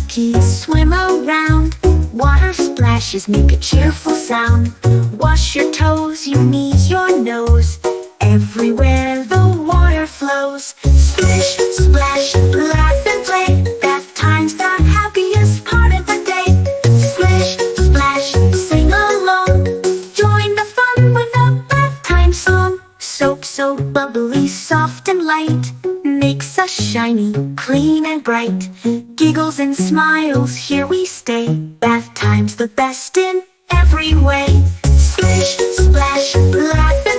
duckies swim around. Water splashes make a cheerful sound. Wash your toes, you knees, your nose. Everywhere the water flows. Splish, splash, laugh and play. Bath time's the happiest part of the day. Splish, splash, sing along. Join the fun with a bath time song. Soap so bubbly, soft and light, makes us shiny, clean and bright. Giggles and smiles, here we stay. Bath time's the best in every way. Splish, splash, laugh and